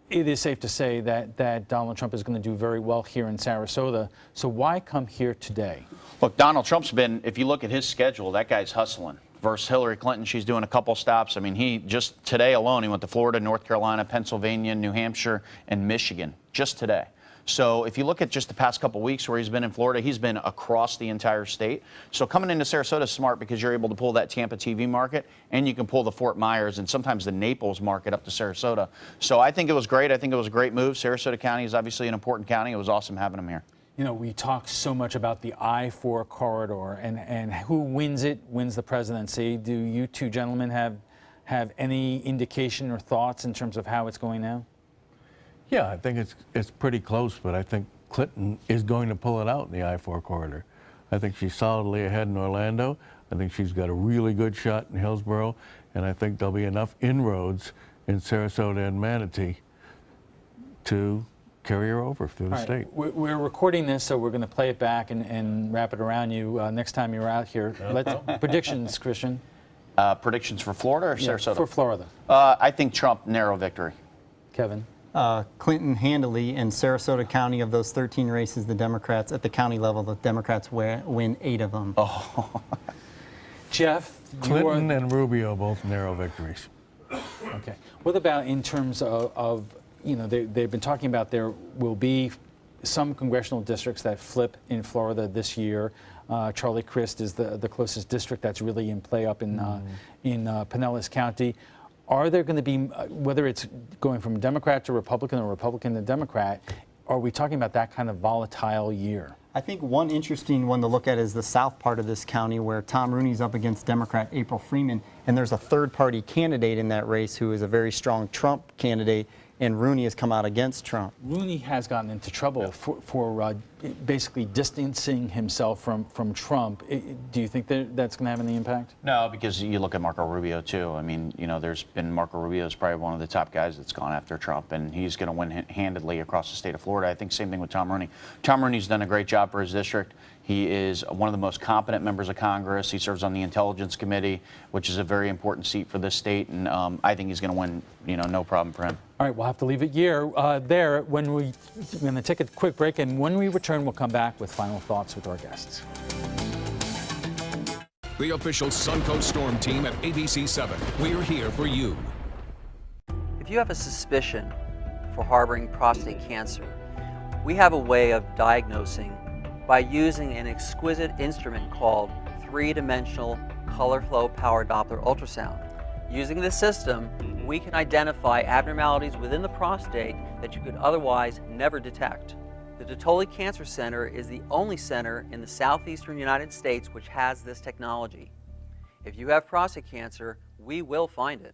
it is safe to say that Donald Trump is going to do very well here in Sarasota. So why come here today? Look, Donald Trump's been, if you look at his schedule, that guy's hustling. Versus Hillary Clinton, she's doing a couple stops. I mean, he just today alone, he went to Florida, North Carolina, Pennsylvania, New Hampshire, and Michigan, just today. So if you look at just the past couple weeks where he's been in Florida, he's been across the entire state. So coming into Sarasota is smart because you're able to pull that Tampa TV market, and you can pull the Fort Myers and sometimes the Naples market up to Sarasota. So I think it was great. I think it was a great move. Sarasota County is obviously an important county. It was awesome having him here. You know, we talk so much about the I-4 corridor and who wins it wins the presidency. Do you two gentlemen have any indication or thoughts in terms of how it's going now? Yeah, I think it's pretty close, but I think Clinton is going to pull it out in the I-4 corridor. I think she's solidly ahead in Orlando. I think she's got a really good shot in Hillsborough, and I think there'll be enough inroads in Sarasota and Manatee to carry her over through the state. We're recording this, so we're going to play it back and wrap it around you next time you're out here. Predictions, Christian. Predictions for Florida or Sarasota? For Florida. I think Trump, narrow victory. Kevin? Clinton handily in Sarasota County. Of those 13 races, the Democrats, at the county level, the Democrats win 8 of them. Oh. Jeff, Clinton and Rubio both narrow victories. Okay. What about in terms of you know, they've been talking about there will be some congressional districts that flip in Florida this year. Charlie Crist is the closest district that's really in play up in Pinellas County. Are there going to be, whether it's going from Democrat to Republican or Republican to Democrat, are we talking about that kind of volatile year? I think one interesting one to look at is the south part of this county, where Tom Rooney's up against Democrat April Freeman, and there's a third-party candidate in that race who is a very strong Trump candidate, and Rooney has come out against Trump. Rooney has gotten into trouble for basically distancing himself from Trump. Do you think that's going to have any impact? No, because you look at Marco Rubio, too. I mean, you know, Marco Rubio is probably one of the top guys that's gone after Trump, and he's going to win handedly across the state of Florida. I think same thing with Tom Rooney. Tom Rooney's done a great job for his district. He is one of the most competent members of Congress. He serves on the Intelligence Committee, which is a very important seat for this state, and I think he's going to win, you know, no problem for him. All right, we'll have to leave it there. We're going to take a quick break, and when we return, we'll come back with final thoughts with our guests. The official Suncoast Storm team at ABC7. We're here for you. If you have a suspicion for harboring prostate cancer, we have a way of diagnosing by using an exquisite instrument called three-dimensional color flow power Doppler ultrasound. Using this system, we can identify abnormalities within the prostate that you could otherwise never detect. The Dotoli Cancer Center is the only center in the southeastern United States which has this technology. If you have prostate cancer, we will find it.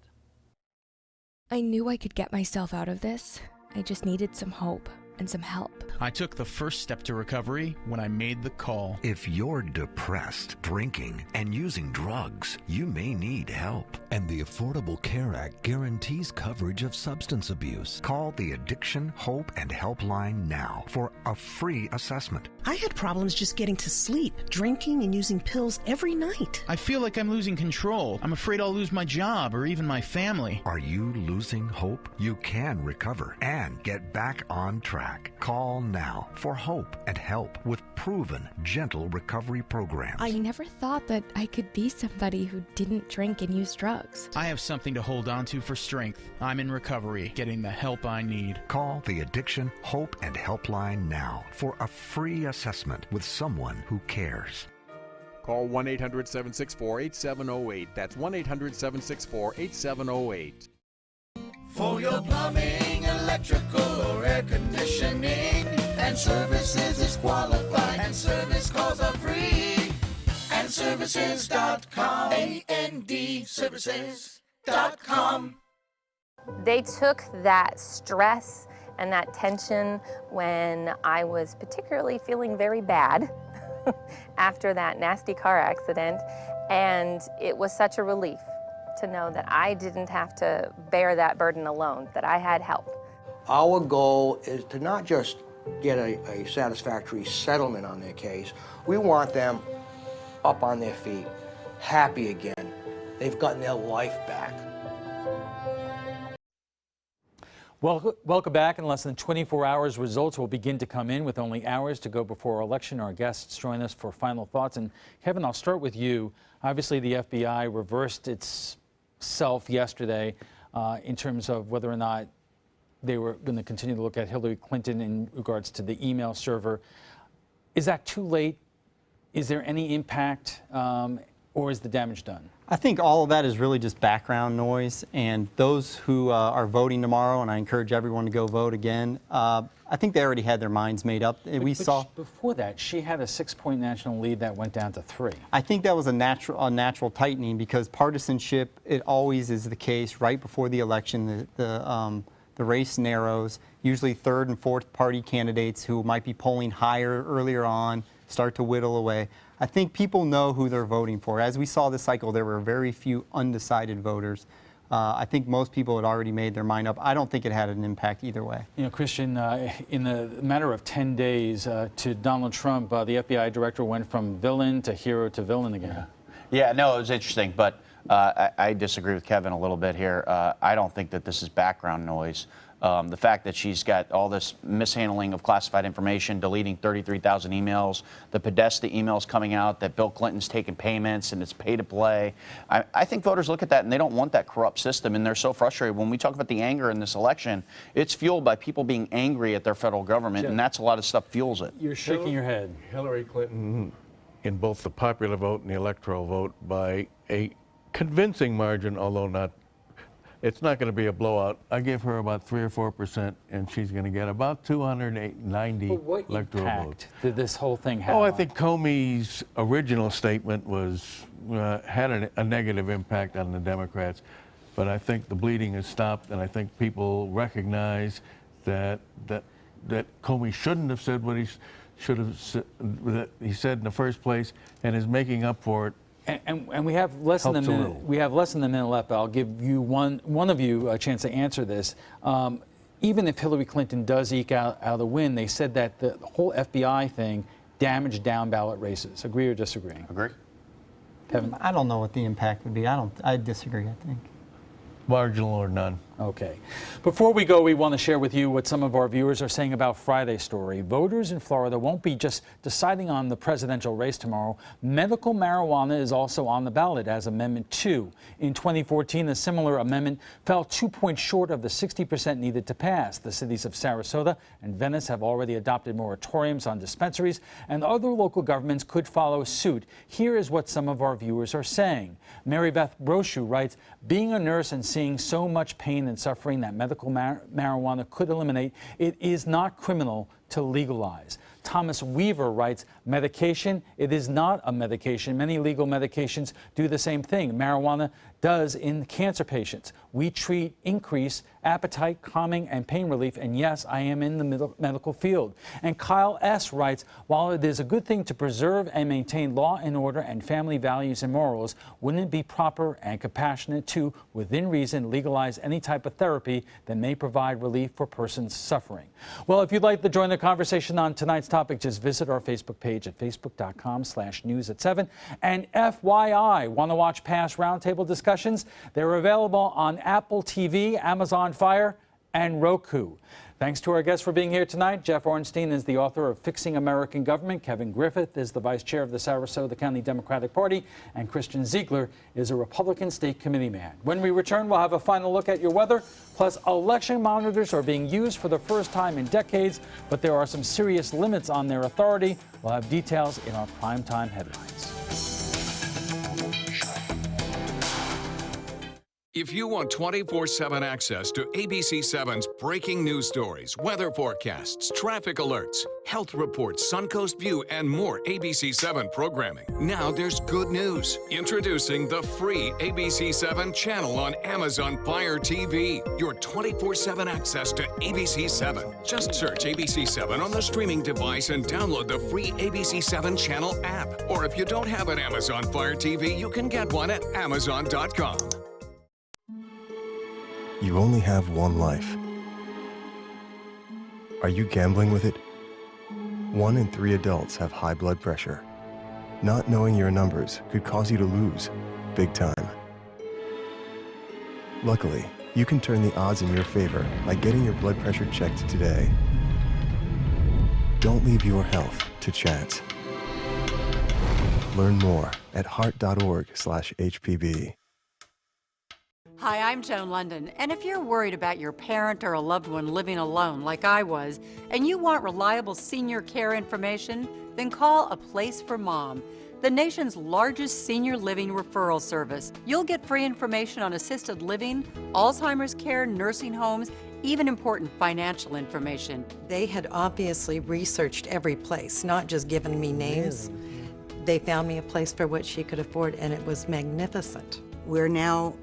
I knew I could get myself out of this. I just needed some hope and some help. I took the first step to recovery when I made the call. If you're depressed, drinking, and using drugs, you may need help. And the Affordable Care Act guarantees coverage of substance abuse. Call the Addiction, Hope, and Helpline now for a free assessment. I had problems just getting to sleep, drinking and using pills every night. I feel like I'm losing control. I'm afraid I'll lose my job or even my family. Are you losing hope? You can recover and get back on track. Call now for hope and help with proven, gentle recovery programs. I never thought that I could be somebody who didn't drink and use drugs. I have something to hold on to for strength. I'm in recovery, getting the help I need. Call the Addiction, Hope, and Helpline now for a free assessment with someone who cares. Call 1-800-764-8708. That's 1-800-764-8708. For your plumbing, electrical, or air conditioning, and services is qualified, and service calls are free. And services.com, A-N-D, services.com. They took that stress and that tension when I was particularly feeling very bad after that nasty car accident, and it was such a relief to know that I didn't have to bear that burden alone, that I had help. Our goal is to not just get a satisfactory settlement on their case. We want them up on their feet, happy again. They've gotten their life back. Welcome back. In less than 24 hours, results will begin to come in with only hours to go before our election. Our guests join us for final thoughts. And Kevin, I'll start with you. Obviously, the FBI reversed itself yesterday in terms of whether or not they were going to continue to look at Hillary Clinton in regards to the email server. Is that too late? Is there any impact, or is the damage done? I think all of that is really just background noise, and those who are voting tomorrow, and I encourage everyone to go vote again, I think they already had their minds made up. Before that, she had a 6-point national lead that went down to 3. I think that was a natural tightening, because partisanship, it always is the case right before the election. The race narrows. Usually third and fourth party candidates who might be polling higher earlier on start to whittle away. I think people know who they're voting for. As we saw this cycle, there were very few undecided voters. I think most people had already made their mind up. I don't think it had an impact either way. You know, Christian, in a matter of 10 days to Donald Trump, the FBI director went from villain to hero to villain again. Yeah, no, it was interesting, but I disagree with Kevin a little bit here. I don't think that this is background noise. The fact that she's got all this mishandling of classified information, deleting 33,000 emails, the Podesta emails coming out that Bill Clinton's taking payments and it's pay to play. I think voters look at that and they don't want that corrupt system, and they're so frustrated. When we talk about the anger in this election, it's fueled by people being angry at their federal government, and that's a lot of stuff fuels it. You're shaking your head. Hillary Clinton, in both the popular vote and the electoral vote, by a convincing margin, although not. It's not going to be a blowout. I give her about 3 or 4%, and she's going to get about 290 electoral votes. Did this whole thing have? Oh, I think Comey's original statement was had a negative impact on the Democrats, but I think the bleeding has stopped, and I think people recognize that Comey shouldn't have said what he should have that he said in the first place, and is making up for it. And we have less than a minute. We have less than a minute left. I'll give you one of you a chance to answer this. Even if Hillary Clinton does eke out a win, they said that the whole FBI thing damaged down ballot races. Agree or disagree? Agree. Kevin? I don't know what the impact would be. I disagree, I think. Marginal or none. Okay. Before we go, we want to share with you what some of our viewers are saying about Friday's story. Voters in Florida won't be just deciding on the presidential race tomorrow. Medical marijuana is also on the ballot as Amendment 2. In 2014, a similar amendment fell 2 points short of the 60% needed to pass. The cities of Sarasota and Venice have already adopted moratoriums on dispensaries, and other local governments could follow suit. Here is what some of our viewers are saying. Mary Beth Brochu writes, being a nurse and seeing so much pain and suffering that medical marijuana could eliminate, it is not criminal to legalize. Thomas Weaver writes, medication, it is not a medication. Many legal medications do the same thing. Marijuana does in cancer patients. We treat increase appetite, calming, and pain relief, and yes, I am in the medical field. And Kyle S. writes, while it is a good thing to preserve and maintain law and order and family values and morals, wouldn't it be proper and compassionate to, within reason, legalize any type of therapy that may provide relief for persons suffering? Well, if you'd like to join the conversation on tonight's topic, just visit our Facebook page at facebook.com/news7. And FYI, want to watch past roundtable discussions? They're available on Apple TV, Amazon Fire, and Roku. Thanks to our guests for being here tonight. Jeff Ornstein is the author of Fixing American Government. Kevin Griffith is the vice chair of the Sarasota County Democratic Party. And Christian Ziegler is a Republican state committee man. When we return, we'll have a final look at your weather. Plus, election monitors are being used for the first time in decades, but there are some serious limits on their authority. We'll have details in our primetime headlines. If you want 24/7 access to ABC7's breaking news stories, weather forecasts, traffic alerts, health reports, Suncoast View, and more ABC7 programming, now there's good news. Introducing the free ABC7 channel on Amazon Fire TV. Your 24/7 access to ABC7. Just search ABC7 on the streaming device and download the free ABC7 channel app. Or if you don't have an Amazon Fire TV, you can get one at Amazon.com. You only have one life. Are you gambling with it? 1 in 3 adults have high blood pressure. Not knowing your numbers could cause you to lose, big time. Luckily, you can turn the odds in your favor by getting your blood pressure checked today. Don't leave your health to chance. Learn more at heart.org/HPV. Hi, I'm Joan London, and if you're worried about your parent or a loved one living alone like I was, and you want reliable senior care information, then call A Place for Mom, the nation's largest senior living referral service. You'll get free information on assisted living, Alzheimer's care, nursing homes, even important financial information. They had obviously researched every place, not just given me names. They found me a place for what she could afford, and it was magnificent. We're now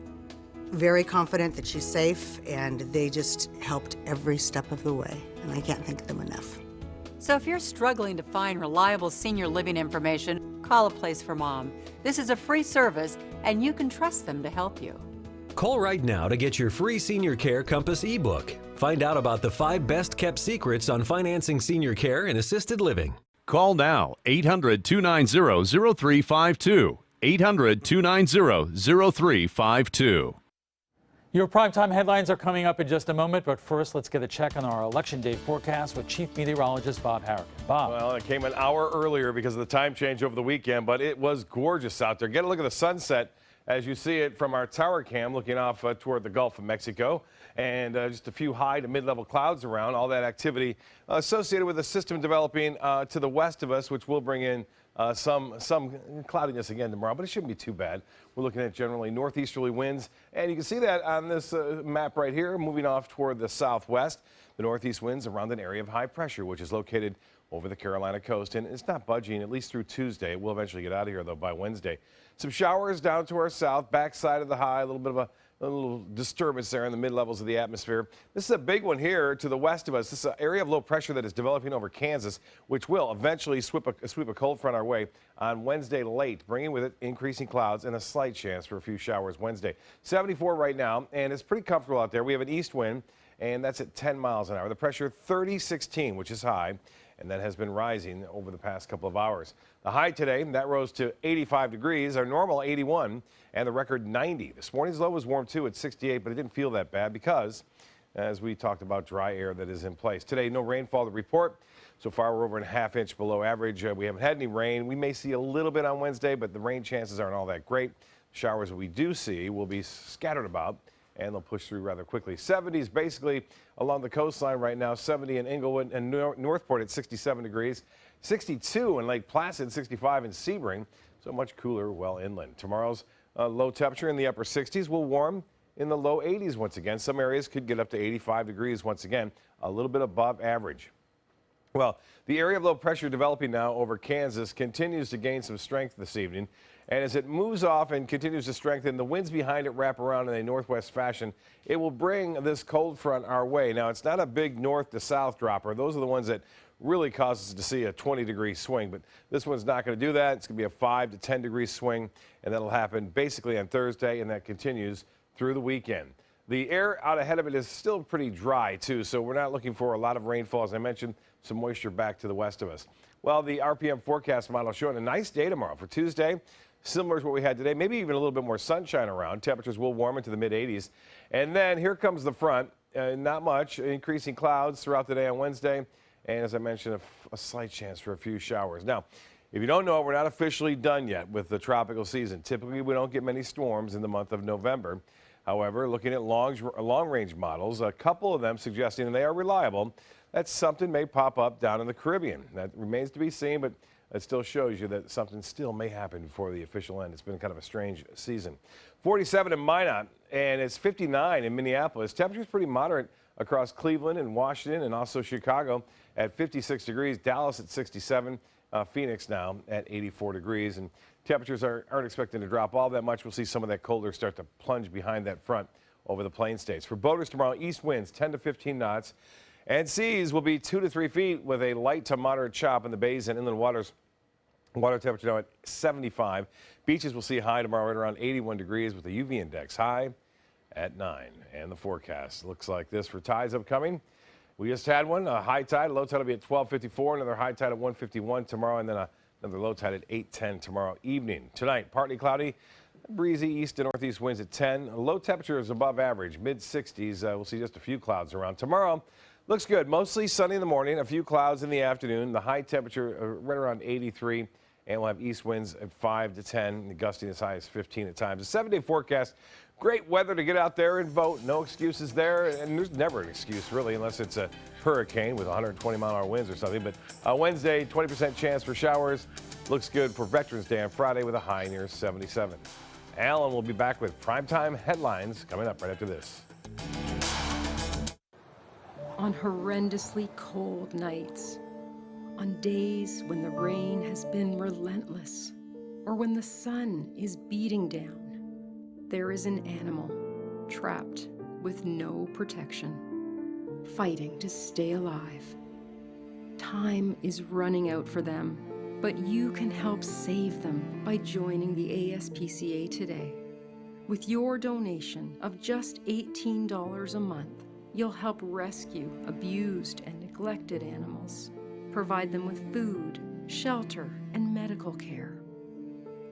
very confident that she's safe, and they just helped every step of the way, and I can't thank them enough. So if you're struggling to find reliable senior living information, call A Place for Mom. This is a free service, and you can trust them to help you. Call right now to get your free Senior Care Compass ebook. Find out about the 5 best-kept secrets on financing senior care and assisted living. Call now, 800-290-0352. 800-290-0352. Your primetime headlines are coming up in just a moment, but first let's get a check on our Election Day forecast with Chief Meteorologist Bob Harrigan. Bob. Well, it came an hour earlier because of the time change over the weekend, but it was gorgeous out there. Get a look at the sunset as you see it from our tower cam looking off toward the Gulf of Mexico, and just a few high to mid-level clouds around. All that activity associated with a system developing to the west of us, which will bring in some cloudiness again tomorrow, but it shouldn't be too bad. We're looking at generally northeasterly winds, and you can see that on this map right here, moving off toward the southwest. The northeast winds around an area of high pressure, which is located over the Carolina coast, and it's not budging at least through Tuesday. It will eventually get out of here, though, by Wednesday. Some showers down to our south, backside of the high, a little bit of a little disturbance there in the mid-levels of the atmosphere. This is a big one here to the west of us. This is an area of low pressure that is developing over Kansas, which will eventually sweep a cold front our way on Wednesday late, bringing with it increasing clouds and a slight chance for a few showers Wednesday. 74 right now, and it's pretty comfortable out there. We have an east wind, and that's at 10 miles an hour. The pressure 3016, which is high, and that has been rising over the past couple of hours. The high today, that rose to 85 degrees, our normal 81, and the record 90. This morning's low was warm too at 68, but it didn't feel that bad because, as we talked about, dry air that is in place. Today, no rainfall to report. So far, we're over a half inch below average. We haven't had any rain. We may see a little bit on Wednesday, but the rain chances aren't all that great. Showers that we do see will be scattered about, and they'll push through rather quickly. 70s basically along the coastline right now, 70 in Inglewood and Northport at 67 degrees, 62 in Lake Placid, 65 in Sebring, so much cooler well inland. Tomorrow's low temperature in the upper 60s will warm in the low 80s once again. Some areas could get up to 85 degrees once again, a little bit above average. Well, the area of low pressure developing now over Kansas continues to gain some strength this evening. And as it moves off and continues to strengthen, the winds behind it wrap around in a northwest fashion. It will bring this cold front our way. Now, it's not a big north to south dropper. Those are the ones that really cause us to see a 20-degree swing. But this one's not going to do that. It's going to be a 5 to 10-degree swing, and that'll happen basically on Thursday, and that continues through the weekend. The air out ahead of it is still pretty dry, too, so we're not looking for a lot of rainfall. As I mentioned, some moisture back to the west of us. Well, the RPM forecast model showing a nice day tomorrow for Tuesday. Similar to what we had today, maybe even a little bit more sunshine around. Temperatures will warm into the mid-80s. And then here comes the front. Not much. Increasing clouds throughout the day on Wednesday. And as I mentioned, a slight chance for a few showers. Now, if you don't know, we're not officially done yet with the tropical season. Typically, we don't get many storms in the month of November. However, looking at long-range models, a couple of them suggesting, and they are reliable, that something may pop up down in the Caribbean. That remains to be seen, but it still shows you that something still may happen before the official end. It's been kind of a strange season. 47 in Minot, and it's 59 in Minneapolis. Temperature's pretty moderate across Cleveland and Washington and also Chicago at 56 degrees. Dallas at 67. Phoenix now at 84 degrees. And temperatures aren't expected to drop all that much. We'll see some of that colder start to plunge behind that front over the Plain States. For boaters tomorrow, east winds 10 to 15 knots. And seas will be 2 to 3 feet with a light to moderate chop in the bays and inland waters. Water temperature now at 75. Beaches will see a high tomorrow right around 81 degrees with the UV index high at 9. And the forecast looks like this for tides upcoming. We just had one, a high tide. Low tide will be at 12:54. Another high tide at 1:51 tomorrow, and then another low tide at 8:10 tomorrow evening. Tonight, partly cloudy, breezy east to northeast winds at 10. Low temperature is above average, mid-60s. We'll see just a few clouds around. Tomorrow looks good. Mostly sunny in the morning, a few clouds in the afternoon. The high temperature right around 83. And we'll have east winds at 5 to 10, gusting as high as 15 at times. A 7-day forecast. Great weather to get out there and vote. No excuses there. And there's never an excuse, really, unless it's a hurricane with 120-mile-an-hour winds or something. But Wednesday, 20% chance for showers. Looks good for Veterans Day on Friday with a high near 77. Alan will be back with primetime headlines coming up right after this. On horrendously cold nights, on days when the rain has been relentless, or when the sun is beating down, there is an animal trapped with no protection, fighting to stay alive. Time is running out for them, but you can help save them by joining the ASPCA today. With your donation of just $18 a month, you'll help rescue abused and neglected animals, provide them with food, shelter, and medical care.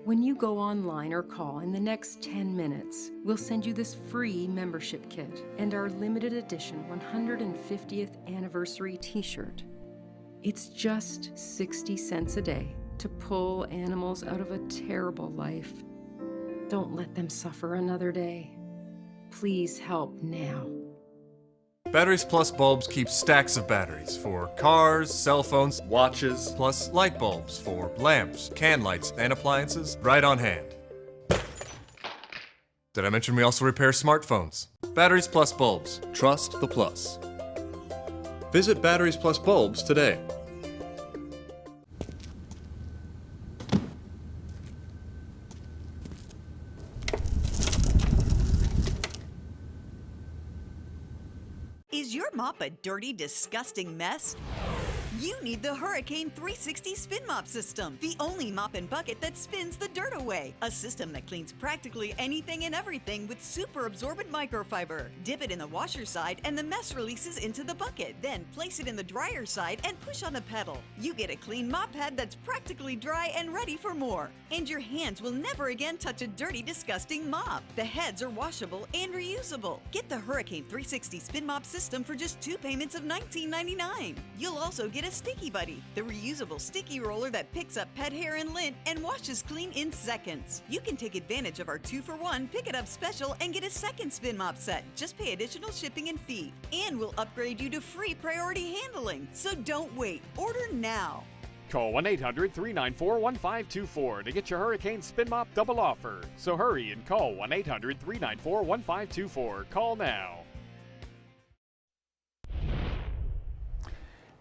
When you go online or call in the next 10 minutes, we'll send you this free membership kit and our limited edition 150th anniversary t-shirt. It's just 60 cents a day to pull animals out of a terrible life. Don't let them suffer another day. Please help now. Batteries Plus bulbs keep stacks of batteries for cars, cell phones, watches, plus light bulbs for lamps, can lights, and appliances right on hand. Did I mention we also repair smartphones? Batteries Plus bulbs. Trust the plus. Visit Batteries Plus bulbs today. Is your mop a dirty, disgusting mess? You need the Hurricane 360 Spin Mop System, the only mop and bucket that spins the dirt away. A system that cleans practically anything and everything with super absorbent microfiber. Dip it in the washer side and the mess releases into the bucket. Then place it in the dryer side and push on the pedal. You get a clean mop pad that's practically dry and ready for more. And your hands will never again touch a dirty, disgusting mop. The heads are washable and reusable. Get the Hurricane 360 Spin Mop System for just 2 payments of $19.99. You'll also get a Sticky Buddy, the reusable sticky roller that picks up pet hair and lint and washes clean in seconds. You can take advantage of our 2-for-1 Pick It Up special and get a second Spin Mop set. Just pay additional shipping and fee. And we'll upgrade you to free priority handling. So don't wait. Order now. Call 1-800-394-1524 to get your Hurricane Spin Mop double offer. So hurry and call 1-800-394-1524. Call now.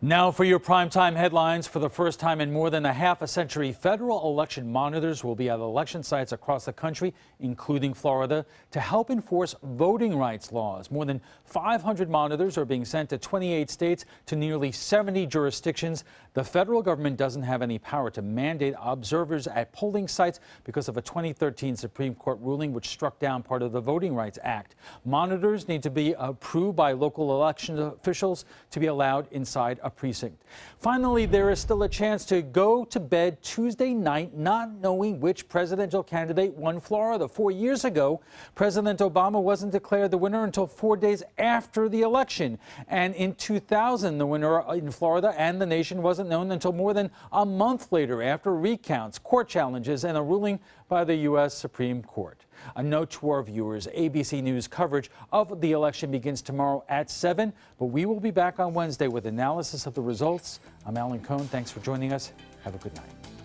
Now for your primetime headlines. For the first time in more than a half a century, federal election monitors will be at election sites across the country, including Florida, to help enforce voting rights laws. More than 500 monitors are being sent to 28 states to nearly 70 jurisdictions. The federal government doesn't have any power to mandate observers at polling sites because of a 2013 Supreme Court ruling which struck down part of the Voting Rights Act. Monitors need to be approved by local election officials to be allowed inside a precinct. Finally, there is still a chance to go to bed Tuesday night not knowing which presidential candidate won Florida. 4 years ago, President Obama wasn't declared the winner until 4 days after the election. And in 2000, the winner in Florida and the nation wasn't known until more than a month later after recounts, court challenges, and a ruling by the U.S. Supreme Court. A note to our viewers, ABC News coverage of the election begins tomorrow at 7, but we will be back on Wednesday with analysis of the results. I'm Alan Cohn. Thanks for joining us. Have a good night.